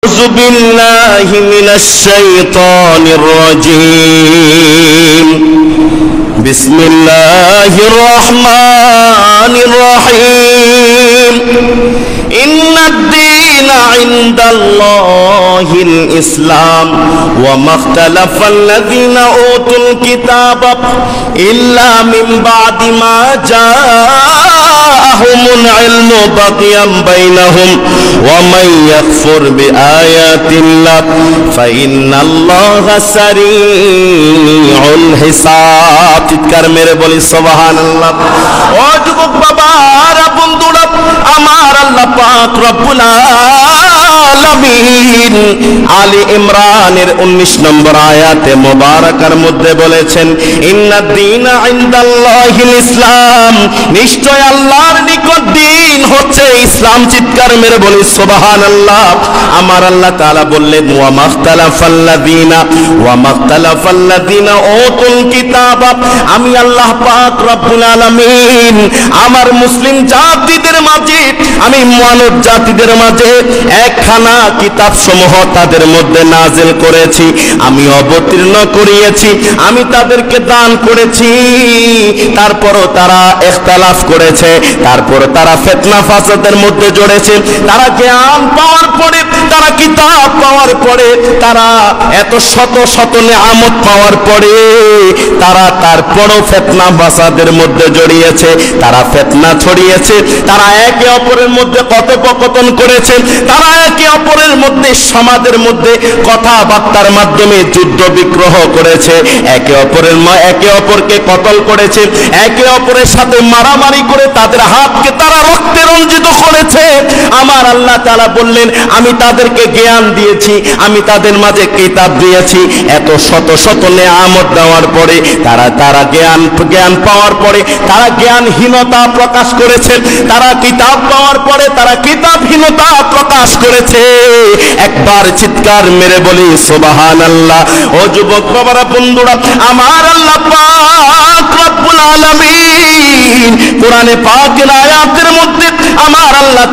أعوذ بالله من الشيطان الرجيم بسم الله الرحمن الرحيم إن الدين عند الله الإسلام وما اختلف الذين أوتوا الكتاب إلا من بعد ما جاءهم العلم بغيا بينهم ومن يكفر بآيات الله فإن الله سريع الحساب চিৎকার মেরে বলি সুবহানাল্লাহ। ও যুবক বাবারা, বন্ধুরা আমার, আল্লাহ পাক রব্বুল আলামিন আলী ইমরানের 19 নম্বর আয়াতে মুবারাকার মধ্যে বলেছেন, ইন্নাদ দীনা ইনদাল্লাহিল ইসলাম, নিশ্চয় আল্লাহর নিকট দিন হচ্ছে ইসলাম। চিৎকার মেরে বলি সুবহানাল্লাহ। আমার আল্লাহ তাআলা বললেন, ওয়া মাখতালাফাল্লাযীনা উতুল কিতাব, আমি আল্লাহ পাক রব্বুল আলামিন আমার মুসলিম জাতিদের মাঝে, আমি মানব জাতিদের মাঝে একখানা কিতাব সমূহ তাদের মধ্যে নাজিল করেছি, আমি অবতীর্ণ করিয়েছি, আমি তাদেরকে দান করেছি। তারপরও তারা ইখতিলাফ করেছে, তারপর তারা ফিতনা ফাসাদের মধ্যে জড়েছে। তারা জ্ঞান পাওয়ার পরে, তারা কিতাব পাওয়ার পরে, তারা এত শত শত নিয়ামত পাওয়ার পরে তারা তারপরও ফিতনা ফাসাদের মধ্যে জড়িয়েছে, তারা ফিতনা ছড়িয়েছে, তারা একে অপরের মধ্যে কথোপকথন করেছে, তারা একে অপরের মধ্যে সমাজের মধ্যে কথাবার্তার মাধ্যমে যুদ্ধ বিগ্রহ করেছে, একে অপরকে কতল করেছে, একে অপরের সাথে মারামারি করে তাদের হাতকে তারা রক্তে রঞ্জিত করেছে। আমার আল্লাহ তাআলা বললেন, আমি তাদেরকে জ্ঞান দিয়েছি, আমি তাদের মাঝে কিতাব দিয়েছি। এত শত শত নিয়ামত দেওয়ার পরে তারা জ্ঞান পাওয়ার পরে তারা জ্ঞানহীনতা প্রকাশ করেছে, তারা কিতাব পাওয়ার পরে তারা কিতাবহীনতা প্রকাশ করেছে। একবার চিৎকার মেরে বলি সুবহানাল্লাহ। ও যুবক বাবারা, বন্ধুরা আমার, আল্লাহ পাক রব্বুল আলামিন কোরআনে পাকের আয়াতের মধ্যে আমার আল্লাহ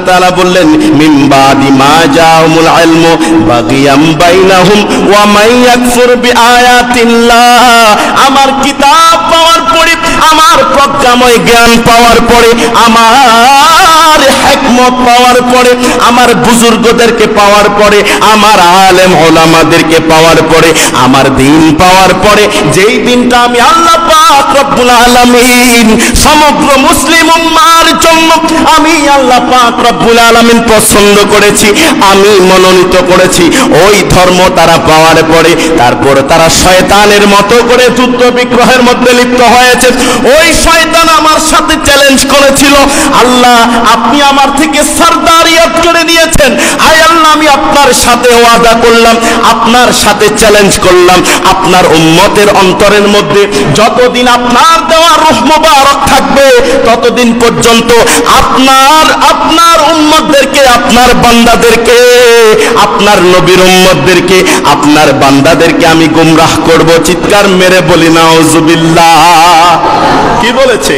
তাআলা বললেন, মিন বাদি মা জাআহুমুল ইলমু বাগিয়াম বাইনাহুম ওয়া মান ইয়াকফুর বিআয়াতিল্লাহ, আমার কিতাব পাওয়ার পরে, আমার প্রজ্ঞাময় জ্ঞান পাওয়ার পরে, আমার হিকমত পাওয়ার পরে, আমার বুজুর্গদেরকে পাওয়ার পরে, আমার আলেম ওলামাদেরকে পাওয়ার পরে, আমার দ্বীন পাওয়ার পরে, যেই দিনটা আমি আল্লাহ পাক রব্বুল আলামিন সমগ্র মুসলিম উম্মাহর জন্য আমি আল্লাহ পাক রব্বুল আলামিন পছন্দ করেছি, আমি মনোনীত করেছি, ওই ধর্ম তারা পাওয়ার পরে তারপর তারা শয়তানের মতো করে যুদ্ধ বিগ্রহের মধ্যে লিপ্ত হয়েছে। ওই শয়তান আমার সাথে চ্যালেঞ্জ করেছিল, আল্লাহ আপনি আমার থেকে সরদারিয়ত করে নিয়েছেন, আয় আল্লাহ আমি আপনার সাথে ওয়াদা করলাম, আপনার সাথে চ্যালেঞ্জ করলাম, আপনার উম্মতের অন্তরের মধ্যে যতদিন আপনার দেওয়া রূহ মুবারক থাকবে ততদিন পর্যন্ত আপনার উম্মতদেরকে, আপনার বান্দাদেরকে, আপনার নবীর উম্মতদেরকে, আপনার বান্দাদেরকে আমি গুমরাহ করব। চিৎকার মেরে বলি নাউজুবিল্লাহ। কি বলেছে?